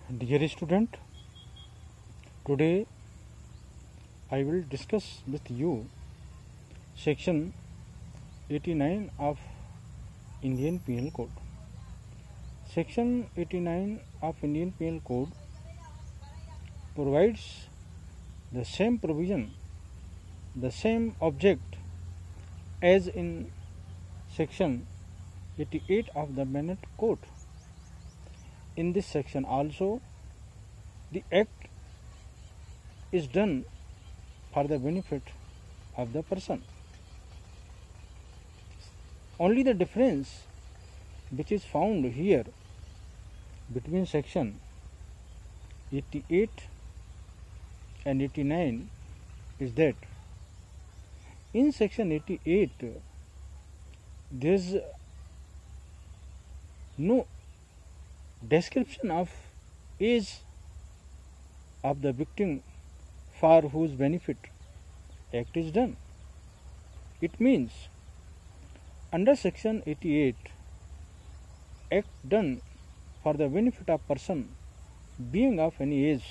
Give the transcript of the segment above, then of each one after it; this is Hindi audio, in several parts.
Dear student, today I will discuss with you section 89 of Indian Penal Code. Section 89 of Indian Penal Code provides the same provision, the same object as in section 88 of the Penal Code. In this section also, the act is done for the benefit of the person. Only the difference which is found here between section 88 and 89 is that in section 88 there is no description of age of the victim for whose benefit act is done. It means under section 88 act done for the benefit of person being of any age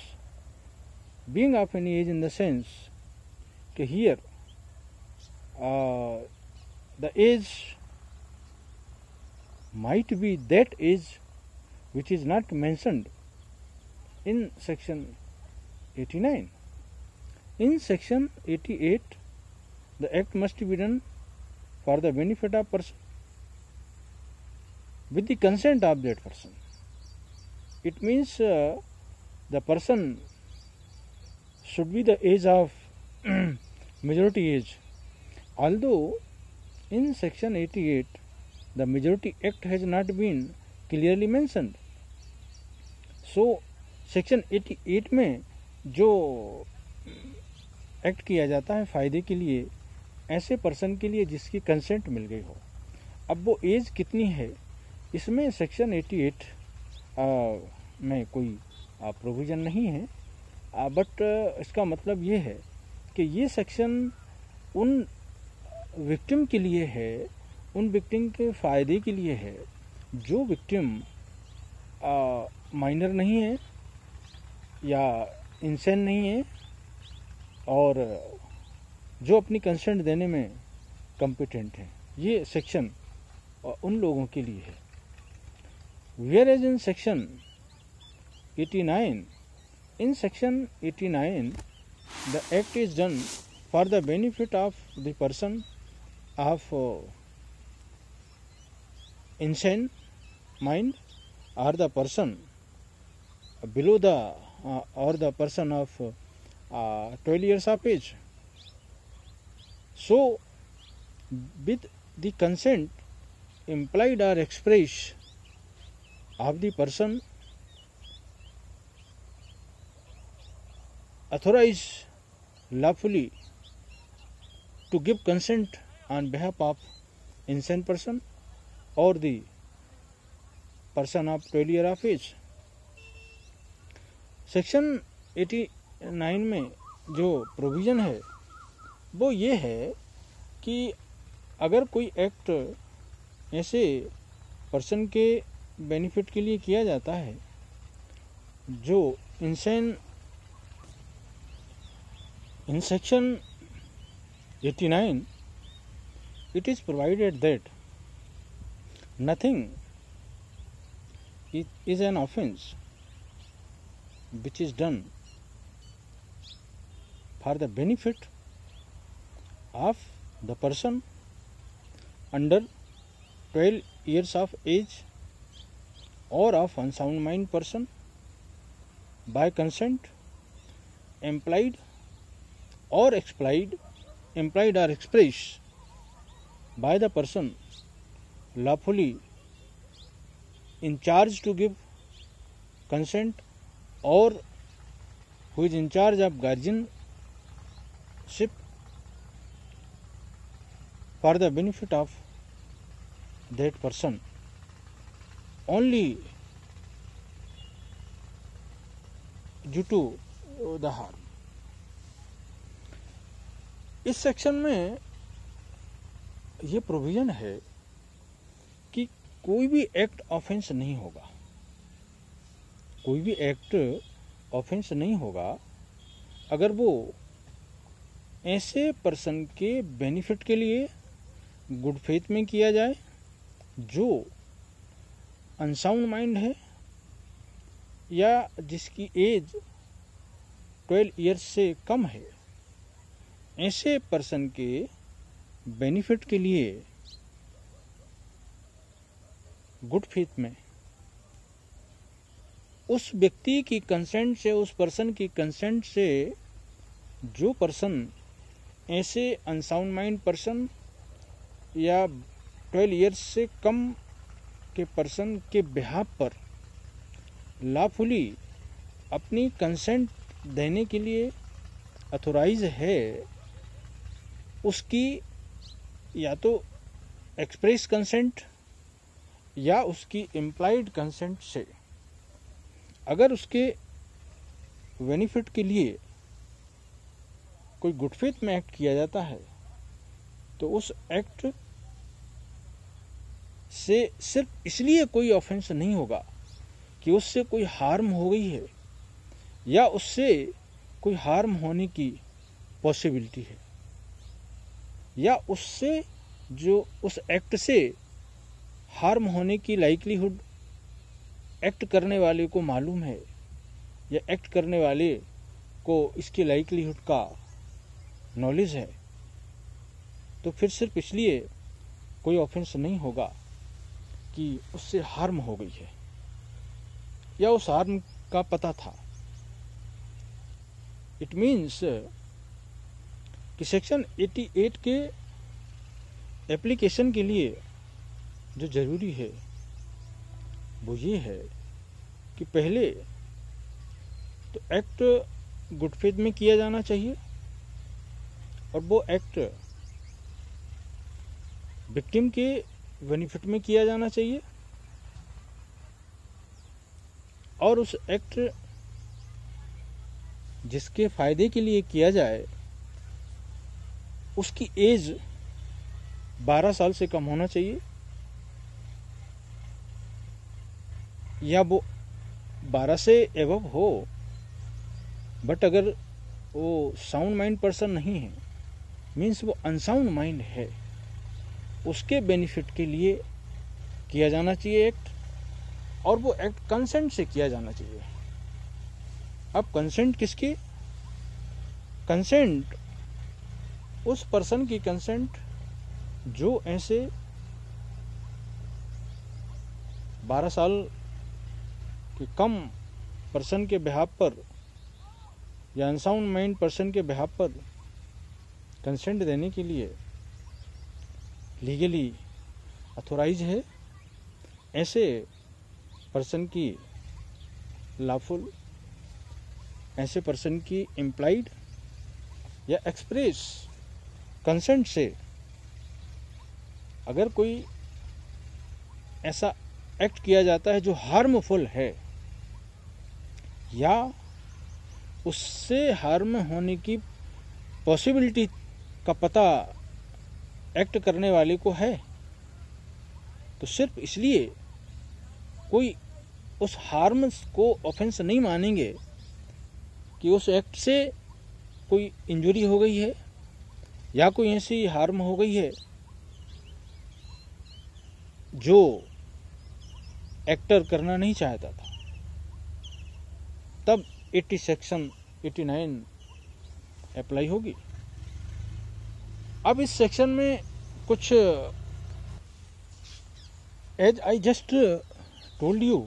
in the sense that here the age might be that age which is not mentioned in section 89. In section 88, the act must be done for the benefit of person with the consent of that person. It means the person should be the age of majority age. Although in section 88, the majority act has not been clearly mentioned. So section 88 में जो एक्ट किया जाता है फ़ायदे के लिए ऐसे पर्सन के लिए जिसकी कंसेंट मिल गई हो, अब वो एज कितनी है इसमें सेक्शन 88 में कोई प्रोविज़न नहीं है, बट इसका मतलब ये है कि ये सेक्शन उन विक्टिम के लिए है, उन विक्टिम के फ़ायदे के लिए है जो विक्टिम माइनर नहीं है या इंसेन नहीं है और जो अपनी कंसेंट देने में कॉम्पिटेंट है। ये सेक्शन उन लोगों के लिए है। Whereas in section 89, in section 89 the act is done for the benefit of the person of insane mind or the person below the or the person of 12 years of age. So with the consent implied or express of the person authorized lawfully to give consent on behalf of insane person or the person of 12 year of age. Section 89 में जो प्रोविज़न है वो ये है कि अगर कोई एक्ट ऐसे पर्सन के बेनिफिट के लिए किया जाता है जो insane, in section 89 it is provided that nothing is an offense which is done for the benefit of the person under 12 years of age or of unsound mind person by consent implied or expressed by the person lawfully in charge to give consent or who is in charge of guardianship for the benefit of that person only due to the harm. इस सेक्शन में ये प्रोविज़न है कि कोई भी एक्ट ऑफेंस नहीं होगा, कोई भी एक्ट ऑफेंस नहीं होगा अगर वो ऐसे पर्सन के बेनिफिट के लिए गुड फेथ में किया जाए जो अनसाउंड माइंड है या जिसकी एज 12 ईयर्स से कम है। ऐसे पर्सन के बेनिफिट के लिए गुड फेथ में उस व्यक्ति की कंसेंट से, उस पर्सन की कंसेंट से जो पर्सन ऐसे अनसाउंड माइंड पर्सन या 12 ईयर्स से कम के पर्सन के बिहाफ पर लॉफुली अपनी कंसेंट देने के लिए अथोराइज है, उसकी या तो एक्सप्रेस कंसेंट या उसकी इम्प्लाइड कंसेंट से अगर उसके बेनिफिट के लिए कोई गुड फेथ में एक्ट किया जाता है तो उस एक्ट से सिर्फ इसलिए कोई ऑफेंस नहीं होगा कि उससे कोई हार्म हो गई है या उससे कोई हार्म होने की पॉसिबिलिटी है या उससे जो उस एक्ट से हार्म होने की लाइक्लीहुड एक्ट करने वाले को मालूम है या एक्ट करने वाले को इसकी लाइक्लीहुड का नॉलेज है, तो फिर सिर्फ इसलिए कोई ऑफेंस नहीं होगा कि उससे हार्म हो गई है या उस हार्म का पता था। इट मीन्स कि सेक्शन 88 के एप्लीकेशन के लिए जो जरूरी है वो ये है कि पहले तो एक्ट गुड फेथ में किया जाना चाहिए और वो एक्ट विक्टिम के बेनिफिट में किया जाना चाहिए और उस एक्ट जिसके फायदे के लिए किया जाए उसकी एज 12 साल से कम होना चाहिए या वो 12 से एबव हो, बट अगर वो साउंड माइंड पर्सन नहीं है, मीन्स वो अनसाउंड माइंड है, उसके बेनिफिट के लिए किया जाना चाहिए एक्ट और वो एक्ट कंसेंट से किया जाना चाहिए। अब कंसेंट किसकी? कंसेंट उस पर्सन की कंसेंट जो ऐसे 12 साल के कम पर्सन के बिहाफ पर या अनसाउंड माइंड पर्सन के बिहाफ पर कंसेंट देने के लिए लीगली अथोराइज है, ऐसे पर्सन की लॉफुल, ऐसे पर्सन की इम्प्लाइड या एक्सप्रेस कंसेंट से अगर कोई ऐसा एक्ट किया जाता है जो हार्मफुल है या उससे हार्म होने की पॉसिबिलिटी का पता एक्ट करने वाले को है, तो सिर्फ इसलिए कोई उस हार्म को ऑफेंस नहीं मानेंगे कि उस एक्ट से कोई इंजरी हो गई है या कोई ऐसी हार्म हो गई है जो एक्टर करना नहीं चाहता था, तब 80 सेक्शन 89 अप्लाई होगी। अब इस सेक्शन में कुछ, as I just told you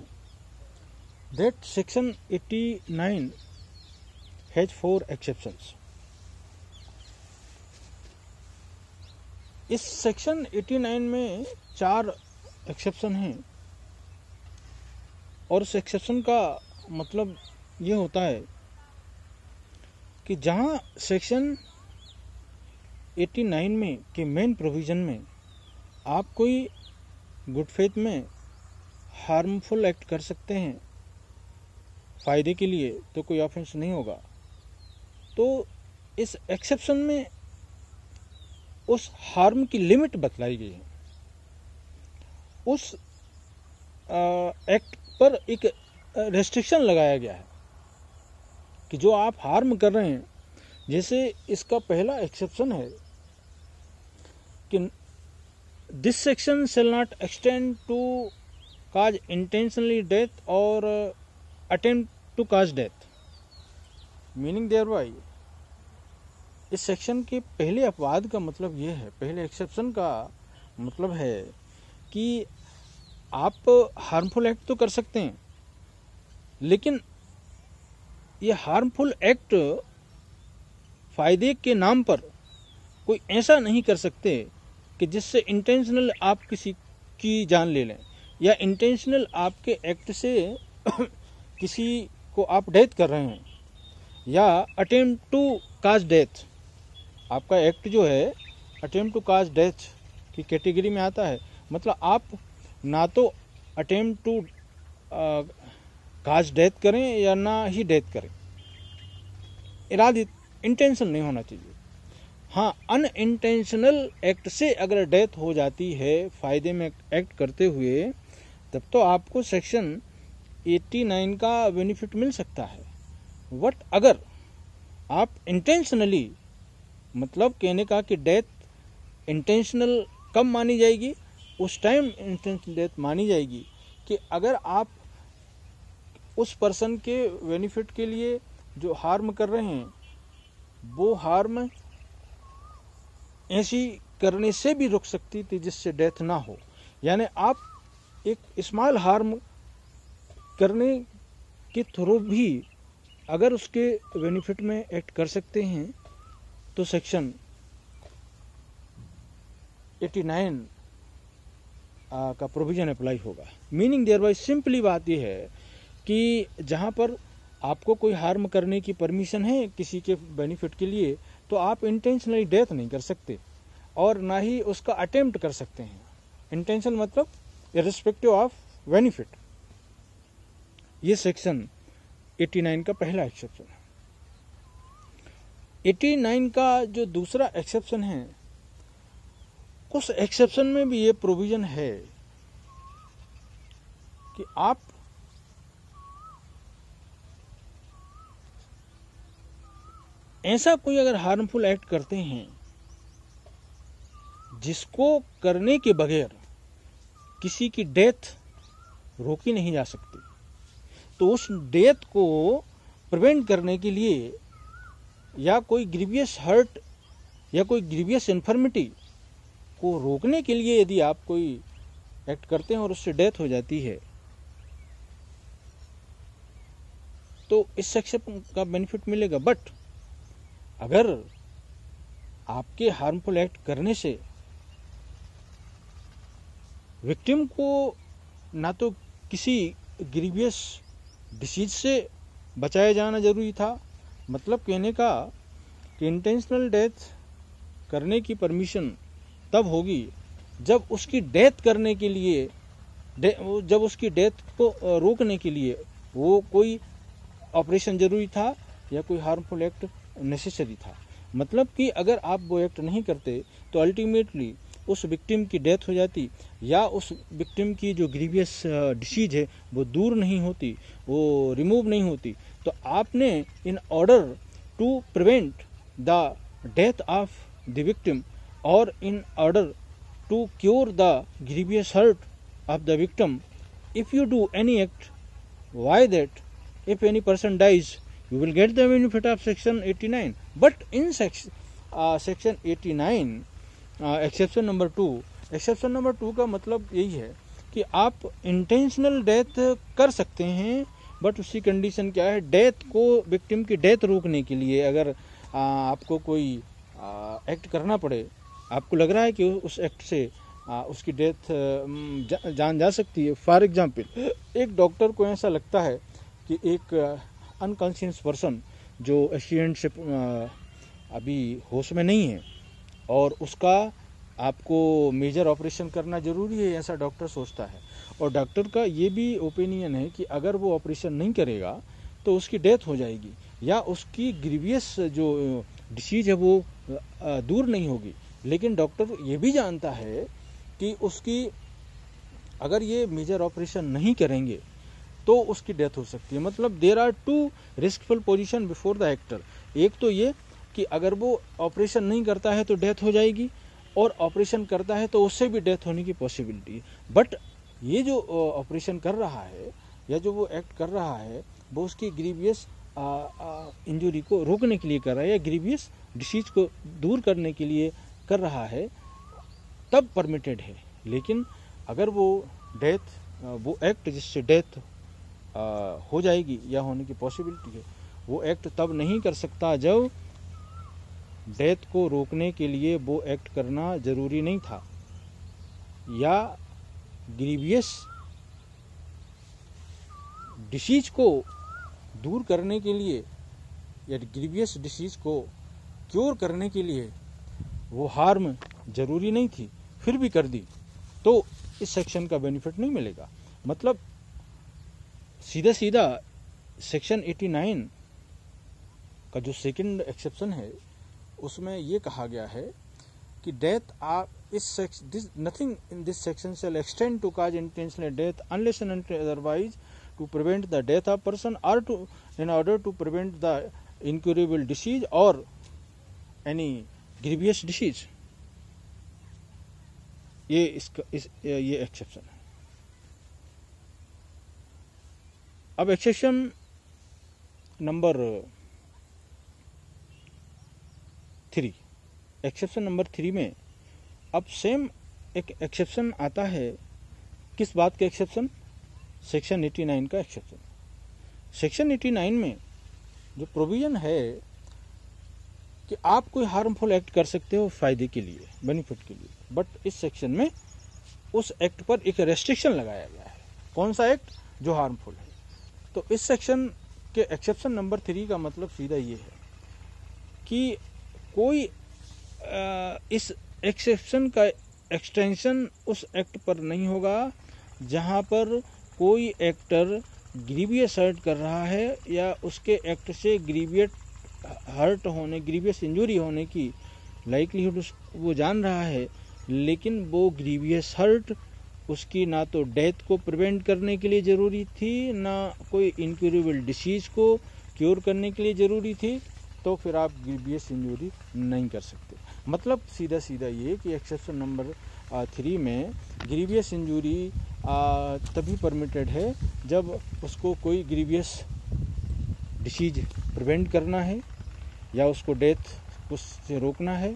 that section 89 has 4 exceptions. इस सेक्शन 89 में 4 एक्सेप्शन हैं और इस एक्सेप्शन का मतलब ये होता है कि जहां सेक्शन 89 में के मेन प्रोविज़न में आप कोई गुड फेथ में हार्मफुल एक्ट कर सकते हैं फ़ायदे के लिए, तो कोई ऑफेंस नहीं होगा। तो इस एक्सेप्शन में उस हार्म की लिमिट बतलाई गई है। उस एक्ट पर एक रेस्ट्रिक्शन लगाया गया है कि जो आप हार्म कर रहे हैं, जैसे इसका पहला एक्सेप्शन है कि this section shall not extend to cause intentionally death और attempt to cause death, meaning thereby इस सेक्शन के पहले अपवाद का मतलब ये है, पहले एक्सेप्शन का मतलब है कि आप हार्मफुल एक्ट तो कर सकते हैं, लेकिन ये हार्मफुल एक्ट फायदे के नाम पर कोई ऐसा नहीं कर सकते कि जिससे इंटेंशनल आप किसी की जान ले लें, या इंटेंशनल आपके एक्ट से किसी को आप डेथ कर रहे हैं, या अटेम्प्ट टू काज डेथ, आपका एक्ट जो है अटेम्प्ट टू काज डेथ की कैटेगरी में आता है। मतलब आप ना तो अटेम्प्ट टू काज डेथ करें या ना ही डेथ करें, इरादित इंटेंशन नहीं होना चाहिए। हाँ, अनइंटेंशनल एक्ट से अगर डेथ हो जाती है फायदे में एक्ट करते हुए, तब तो आपको सेक्शन 89 का बेनिफिट मिल सकता है। बट अगर आप इंटेंशनली, मतलब कहने का कि डेथ इंटेंशनल कब मानी जाएगी, उस टाइम इंटेंशनल डेथ मानी जाएगी कि अगर आप उस पर्सन के बेनिफिट के लिए जो हार्म कर रहे हैं, वो हार्म ऐसी करने से भी रुक सकती थी जिससे डेथ ना हो। यानी आप एक स्मॉल हार्म करने के थ्रू भी अगर उसके बेनिफिट में एक्ट कर सकते हैं, तो सेक्शन 89 का प्रोविजन अप्लाई होगा। मीनिंग देयर बाय सिंपली बात यह है कि जहां पर आपको कोई हार्म करने की परमिशन है किसी के बेनिफिट के लिए, तो आप इंटेंशनली डेथ नहीं कर सकते और ना ही उसका अटेम्प्ट कर सकते हैं। इंटेंशन मतलब इर्रिस्पेक्टिव ऑफ बेनिफिट। ये सेक्शन 89 का पहला एक्सेप्शन है। 89 का जो दूसरा एक्सेप्शन है, उस एक्सेप्शन में भी ये प्रोविजन है कि आप ऐसा कोई अगर हार्मफुल एक्ट करते हैं जिसको करने के बगैर किसी की डेथ रोकी नहीं जा सकती, तो उस डेथ को प्रिवेंट करने के लिए या कोई ग्रीवियस हर्ट या कोई ग्रीवियस इन्फर्मिटी को रोकने के लिए यदि आप कोई एक्ट करते हैं और उससे डेथ हो जाती है, तो इस सेक्शन का बेनिफिट मिलेगा। बट अगर आपके हार्मफुल एक्ट करने से विक्टिम को ना तो किसी ग्रीवियस डिसीज से बचाया जाना जरूरी था, मतलब कहने का कि इंटेंशनल डेथ करने की परमिशन तब होगी जब उसकी डेथ करने के लिए, जब उसकी डेथ को रोकने के लिए वो कोई ऑपरेशन जरूरी था या कोई हार्मफुल एक्ट नेसेसरी था। मतलब कि अगर आप वो एक्ट नहीं करते तो अल्टीमेटली उस विक्टिम की डेथ हो जाती, या उस विक्टिम की जो ग्रीवियस डिसीज है वो दूर नहीं होती, वो रिमूव नहीं होती। तो आपने in order to prevent the death of the victim और in order to cure the grievous hurt of the victim, if you do any act, why that if any person dies you will get the benefit of section 89. But in section 89 exception number 2, exception number 2 का मतलब यही है कि आप इंटेंशनल डेथ कर सकते हैं, बट उसकी कंडीशन क्या है, डेथ को, विक्टिम की डेथ रोकने के लिए अगर आपको कोई एक्ट करना पड़े, आपको लग रहा है कि उस एक्ट से उसकी डेथ जान जा सकती है। फॉर एग्जांपल, एक डॉक्टर को ऐसा लगता है कि एक अनकॉन्शियस पर्सन जो एक्सीडेंट से अभी होश में नहीं है और उसका आपको मेजर ऑपरेशन करना जरूरी है, ऐसा डॉक्टर सोचता है। और डॉक्टर का ये भी ओपिनियन है कि अगर वो ऑपरेशन नहीं करेगा तो उसकी डेथ हो जाएगी या उसकी ग्रीवियस जो डिसीज है वो दूर नहीं होगी। लेकिन डॉक्टर ये भी जानता है कि उसकी अगर ये मेजर ऑपरेशन नहीं करेंगे तो उसकी डेथ हो सकती है। मतलब there are two riskful position before the actor. एक तो ये कि अगर वो ऑपरेशन नहीं करता है तो डेथ हो जाएगी, और ऑपरेशन करता है तो उससे भी डेथ होने की पॉसिबिलिटी है। बट ये जो ऑपरेशन कर रहा है या जो वो एक्ट कर रहा है वो उसकी ग्रीवियस इंजरी को रोकने के लिए कर रहा है या ग्रीवियस डिसीज को दूर करने के लिए कर रहा है, तब परमिटेड है। लेकिन अगर वो डेथ वो एक्ट जिससे डेथ हो जाएगी या होने की पॉसिबिलिटी है, वो एक्ट तब नहीं कर सकता जब डेथ को रोकने के लिए वो एक्ट करना जरूरी नहीं था, या ग्रीवियस डिसीज को दूर करने के लिए या ग्रीवियस डिसीज को क्योर करने के लिए वो हार्म जरूरी नहीं थी, फिर भी कर दी, तो इस सेक्शन का बेनिफिट नहीं मिलेगा। मतलब सीधा सीधा सेक्शन 89 का जो सेकंड एक्सेप्शन है उसमें ये कहा गया है कि death nothing in this section shall extend to cause intentional death unless and otherwise to prevent the death of person और to in order to prevent the incurable disease और एनी ग्रीवियस डिसीज। ये एक्सेप्शन है। अब एक्सेप्शन नंबर 3, एक्सेप्शन नंबर 3 में अब सेम एक एक्सेप्शन आता है। किस बात का एक्सेप्शन? सेक्शन 89 का एक्सेप्शन। सेक्शन 89 में जो प्रोविजन है कि आप कोई हार्मफुल एक्ट कर सकते हो फायदे के लिए, बेनिफिट के लिए, बट इस सेक्शन में उस एक्ट पर एक रेस्ट्रिक्शन लगाया गया है। कौन सा एक्ट? जो हार्मफुल है। तो इस सेक्शन के एक्सेप्शन नंबर 3 का मतलब सीधा ये है कि कोई इस एक्सेप्शन का एक्सटेंशन उस एक्ट पर नहीं होगा जहां पर कोई एक्टर ग्रीवियस हर्ट कर रहा है या उसके एक्ट से ग्रीवियस हर्ट होने, ग्रीवियस इंजरी होने की लाइकलीहुड वो जान रहा है, लेकिन वो ग्रीवियस हर्ट उसकी ना तो डेथ को प्रिवेंट करने के लिए ज़रूरी थी, ना कोई इनक्यूरेबल डिसीज को क्योर करने के लिए ज़रूरी थी, तो फिर आप ग्रीवियस इंजरी नहीं कर सकते। मतलब सीधा सीधा ये कि एक्सेप्शन नंबर 3 में ग्रीवियस इंजरी तभी परमिटेड है जब उसको कोई ग्रीवियस डिसीज प्रिवेंट करना है या उसको डेथ उससे रोकना है,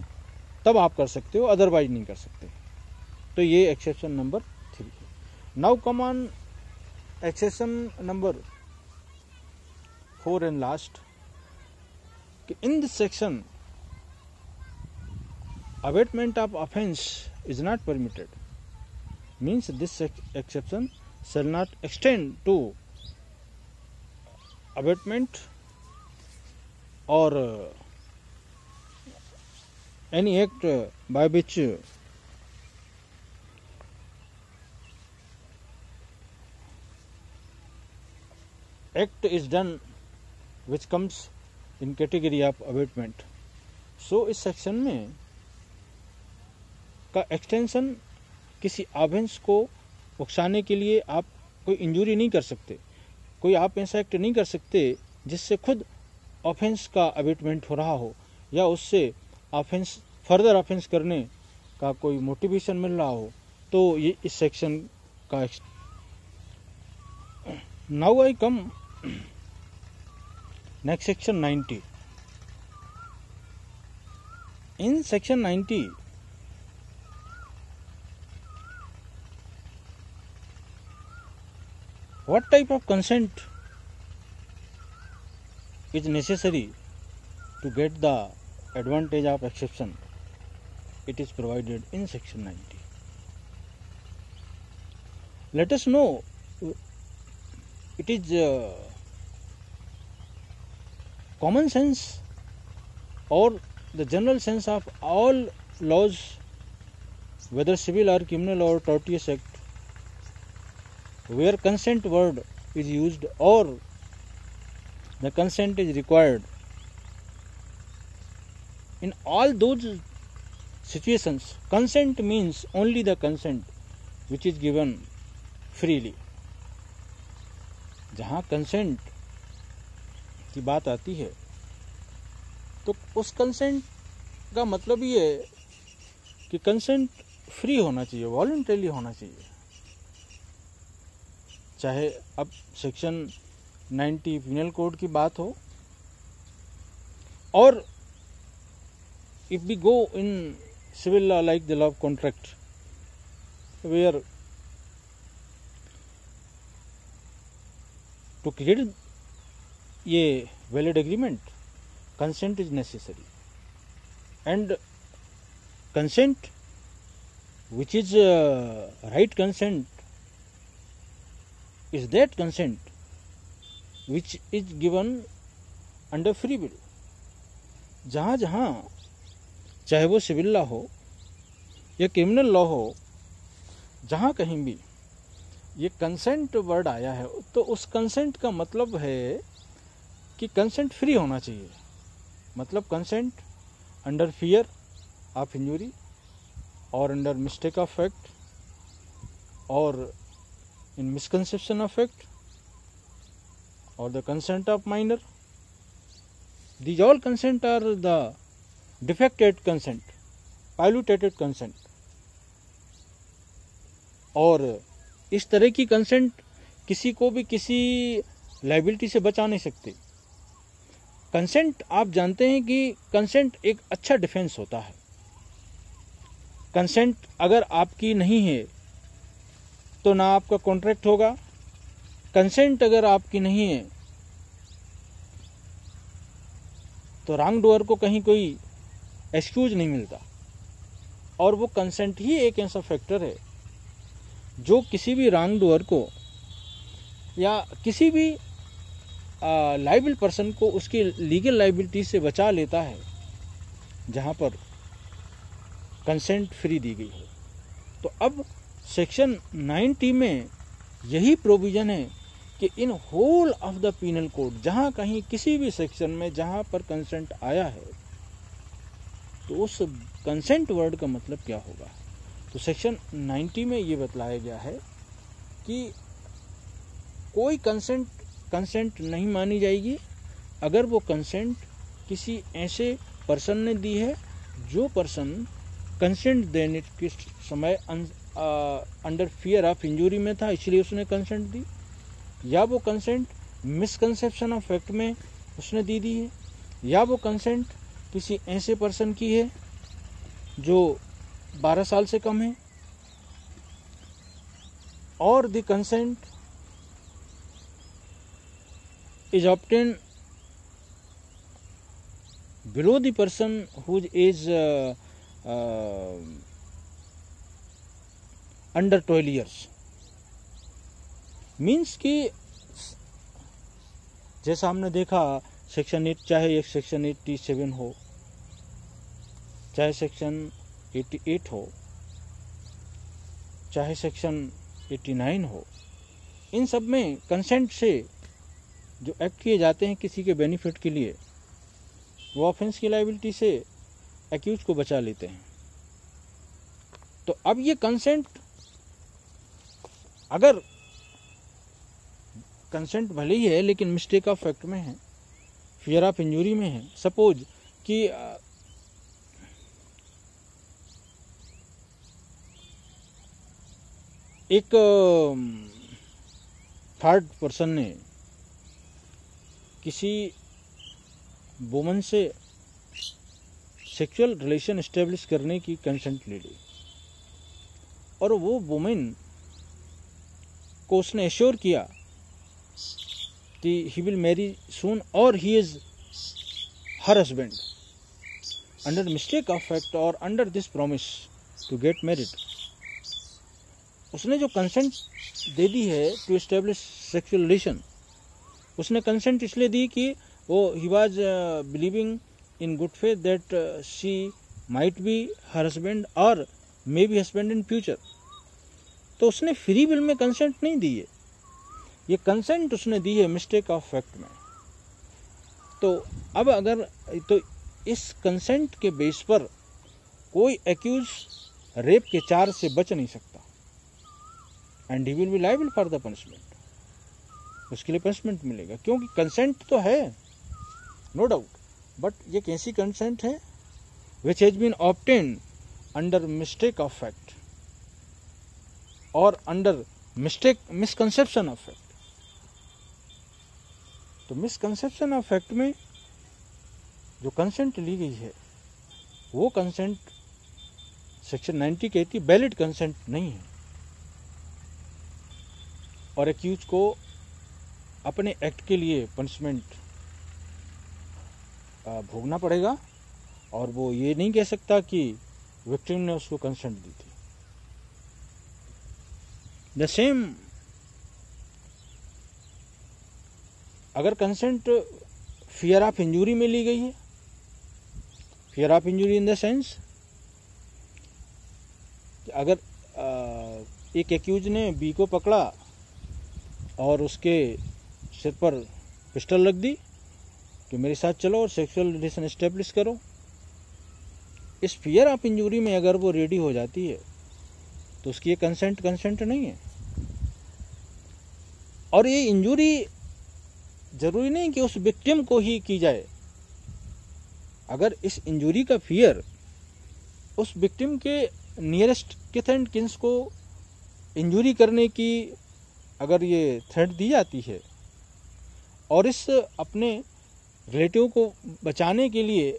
तब आप कर सकते हो, अदरवाइज नहीं कर सकते। तो ये एक्सेप्शन नंबर 3 है। Now come on exception number 4 and last. In this section, abatement of offence is not permitted. Means this exception shall not extend to abatement or any act by which act is done which comes in category of abetment. So इस सेक्शन में का एक्सटेंशन किसी ऑफेंस को उकसाने के लिए आप कोई इंजरी नहीं कर सकते, कोई आप ऐसा एक्ट नहीं कर सकते जिससे खुद ऑफेंस का अबेटमेंट हो रहा हो या उससे ऑफेंस फर्दर ऑफेंस करने का कोई मोटिवेशन मिल रहा हो, तो ये इस सेक्शन का। Now I come next section 90. In section 90 what type of consent is necessary to get the advantage of exception? It is provided in section 90. Let us know it is common sense or the general sense of all laws, whether civil or criminal or tortious act, where consent word is used or the consent is required. In all those situations, consent means only the consent which is given freely. जहाँ कंसेंट की बात आती है तो उस कंसेंट का मतलब ये है कि कंसेंट फ्री होना चाहिए, वॉलंटरीली होना चाहिए। चाहे अब सेक्शन 90 पिनल कोड की बात हो, और if we go in civil law like the law of contract, where to create a valid agreement, consent is necessary, and consent which is right consent is that consent which is given under free will। जहाँ जहाँ चाहे वो सिविल लॉ हो या क्रिमिनल लॉ हो, जहाँ कहीं भी ये कंसेंट वर्ड आया है तो उस कंसेंट का मतलब है कि कंसेंट फ्री होना चाहिए। मतलब consent under fear of injury और अंडर मिस्टेक ऑफ फैक्ट और इन मिसकंसेप्शन ऑफ फैक्ट और the consent of minor, these all consent are the defected consent, polluted consent। और इस तरह की कंसेंट किसी को भी किसी लाइबिलिटी से बचा नहीं सकती। कंसेंट आप जानते हैं कि कंसेंट एक अच्छा डिफेंस होता है। कंसेंट अगर आपकी नहीं है तो ना आपका कॉन्ट्रैक्ट होगा। कंसेंट अगर आपकी नहीं है तो रॉन्ग डूअर को कहीं कोई एक्सक्यूज नहीं मिलता। और वो कंसेंट ही एक ऐसा फैक्टर है जो किसी भी रॉन्ग डूअर को या किसी भी लाइबल पर्सन को उसकी लीगल लाइबिलिटी से बचा लेता है, जहां पर कंसेंट फ्री दी गई हो। तो अब सेक्शन 90 में यही प्रोविजन है कि in whole of the penal code, जहां कहीं किसी भी सेक्शन में जहां पर कंसेंट आया है तो उस कंसेंट वर्ड का मतलब क्या होगा। तो सेक्शन 90 में ये बतलाया गया है कि कोई कंसेंट नहीं मानी जाएगी अगर वो कंसेंट किसी ऐसे पर्सन ने दी है जो पर्सन कंसेंट देने के समय अंडर फियर ऑफ इंजुरी में था, इसलिए उसने कंसेंट दी, या वो कंसेंट मिसकंसेप्शन ऑफ फैक्ट में उसने दी है, या वो कंसेंट किसी ऐसे पर्सन की है जो 12 साल से कम है, और the consent is obtain below the person whose age under 12 years। Means कि जैसा हमने देखा सेक्शन 8, चाहे एक सेक्शन 87 हो, चाहे सेक्शन 88 हो, चाहे सेक्शन 89 हो, इन सब में कंसेंट से जो एक्ट किए जाते हैं किसी के बेनिफिट के लिए, वो ऑफेंस की लायबिलिटी से एक्यूज को बचा लेते हैं। तो अब ये कंसेंट, अगर कंसेंट भले ही है लेकिन मिस्टेक ऑफ फैक्ट में है, फियर ऑफ इंजुरी में है, सपोज कि एक थर्ड पर्सन ने किसी वुमन से सेक्सुअल रिलेशन एस्टेब्लिश करने की कंसेंट ले ली और वो वुमेन को उसने एश्योर किया कि ही विल मैरी सून और he is her husband under mistake of fact और under this promise to get married. उसने जो कंसेंट दे दी है टू एस्टेब्लिश सेक्सुअल रिलेशन, उसने कंसेंट इसलिए दी कि वो he was believing in good faith that she might be her husband और may be husband in future. तो उसने फ्री विल में कंसेंट नहीं दी है, ये कंसेंट उसने दी है मिस्टेक ऑफ फैक्ट में। तो अब अगर तो इस कंसेंट के बेस पर कोई एक्यूज रेप के चार्ज से बच नहीं सकता and he will be liable for the punishment. उसके लिए पनिशमेंट मिलेगा, क्योंकि कंसेंट तो है नो डाउट, बट ये कैसी कंसेंट है which has been obtained under mistake of fact और अंडर मिसकंसेप्शन ऑफ फैक्ट। तो मिसकंसेप्शन ऑफ फैक्ट में जो कंसेंट ली गई है वो कंसेंट सेक्शन 90 कहती वैलिड कंसेंट नहीं है, और एक्यूज को अपने एक्ट के लिए पनिशमेंट भोगना पड़ेगा, और वो ये नहीं कह सकता कि विक्टिम ने उसको कंसेंट दी थी। द सेम, अगर कंसेंट फियर ऑफ इंजूरी में ली गई है, fear of injury in the sense अगर एक एक्यूज ने बी को पकड़ा और उसके सिर पर पिस्टल रख दी कि मेरे साथ चलो और सेक्सुअल रिलेशन एस्टेब्लिश करो, इस फियर ऑफ इंजूरी में अगर वो रेडी हो जाती है तो उसकी ये कंसेंट नहीं है। और ये इंजूरी जरूरी नहीं कि उस विक्टिम को ही की जाए, अगर इस इंजूरी का फियर उस विक्टिम के नियरेस्ट किथ एंड किन्स को इंजूरी करने की अगर ये थ्रेट दी जाती है और इस अपने रिलेटिव को बचाने के लिए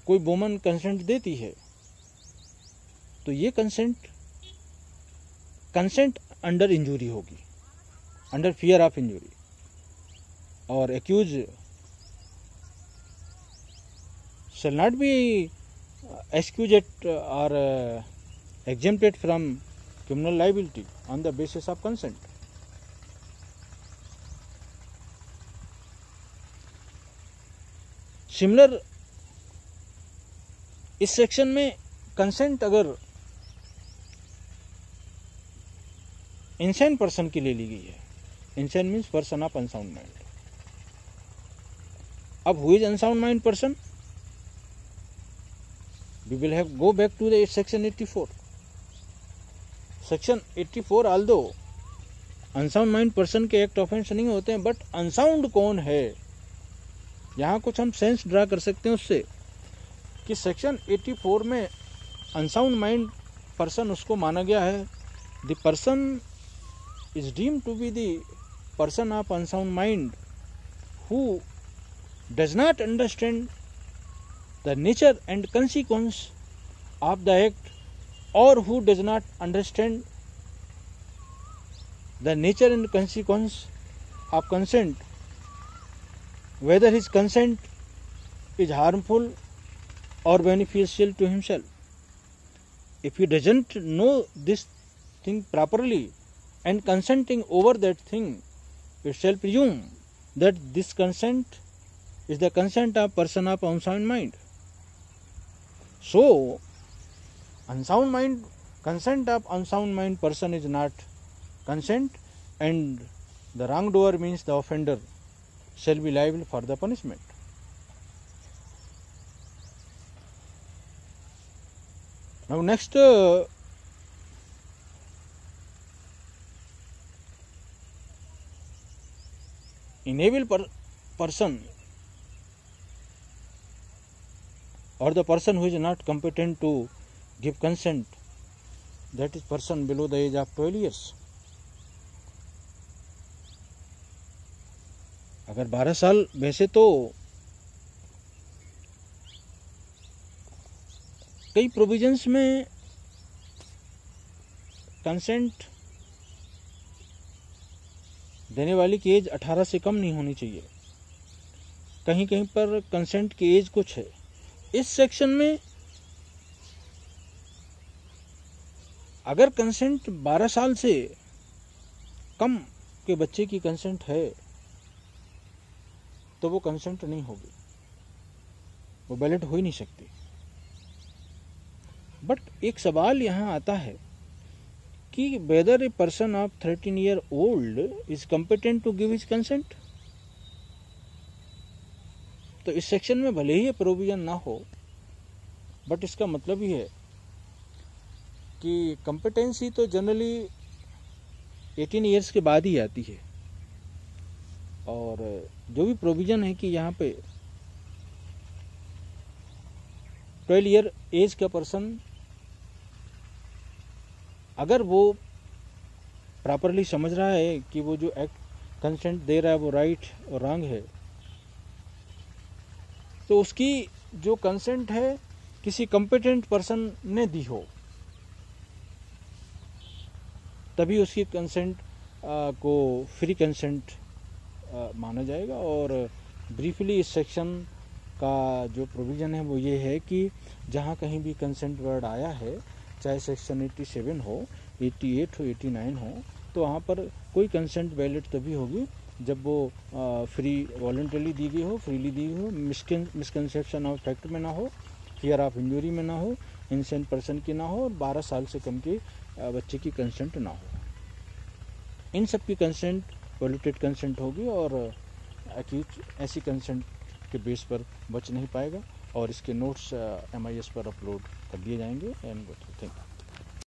कोई वुमन कंसेंट देती है, तो ये कंसेंट अंडर इंजूरी होगी, अंडर फियर ऑफ इंजूरी, और accused shall not be excused or exempted from criminal liability on the basis of consent. Similar इस सेक्शन में कंसेंट अगर इंसेंट पर्सन के लिए ली गई है, insane means person of unsound mind. अब who is unsound mind person? We will have go back to the section 84. Section 84 although unsound mind person के एक्ट ऑफेंस नहीं होते हैं, बट अनसाउंड कौन है यहाँ कुछ हम सेंस ड्रा कर सकते हैं उससे कि सेक्शन 84 में अनसाउंड माइंड पर्सन उसको माना गया है, the person is deemed to be the person of unsound mind who does not understand the nature and consequence of the act, or who does not understand the nature and consequence of consent, whether his consent is harmful or beneficial to himself. If he doesn't know this thing properly and consenting over that thing, it shall presume that this consent is the consent of person of unsound mind. So, unsound mind, consent of unsound mind person is not consent, and the wrongdoer means the offender shall be liable for the punishment. Now next, enable person or the person who is not competent to give consent, that is person below the age of 12 years. अगर 12 साल, वैसे तो कई प्रोविजंस में कंसेंट देने वाली की एज 18 से कम नहीं होनी चाहिए, कहीं कहीं पर कंसेंट की एज कुछ है। इस सेक्शन में अगर कंसेंट 12 साल से कम के बच्चे की कंसेंट है तो वो कंसेंट नहीं होगी, वो वैलिड हो ही नहीं सकती। बट एक सवाल यहाँ आता है कि whether a person of 13 year old is competent to give his consent. तो इस सेक्शन में भले ही ये प्रोविजन ना हो, बट इसका मतलब ही है कि कॉम्पिटेंसी तो जनरली 18 ईयर्स के बाद ही आती है। और जो भी प्रोविज़न है कि यहाँ पे 12 ईयर एज का पर्सन अगर वो प्रॉपरली समझ रहा है कि वो जो एक्ट कंसेंट दे रहा है वो राइट और रॉन्ग है, तो उसकी जो कंसेंट है किसी कॉम्पिटेंट पर्सन ने दी हो, तभी उसकी कंसेंट को फ्री कंसेंट माना जाएगा। और ब्रीफली इस सेक्शन का जो प्रोविज़न है वो ये है कि जहाँ कहीं भी कंसेंट वर्ड आया है, चाहे सेक्शन 87 हो, 88 हो, 89 हो, तो वहाँ पर कोई कंसेंट वैलिड तभी होगी जब वो फ्री वॉलंटरीली दी गई हो, फ्रीली दी गई हो, मिसकंसेप्शन ऑफ फैक्ट में ना हो, फियर ऑफ इंजरी में ना हो, इंसेंट पर्सन की ना हो, और 12 साल से कम के बच्चे की कंसेंट ना हो। इन सब की कंसेंट वैलिडेटेड कंसेंट होगी और एक्यूज ऐसी कंसेंट के बेस पर बच नहीं पाएगा और इसके नोट्स MIS पर अपलोड कर दिए जाएंगे। And thank you.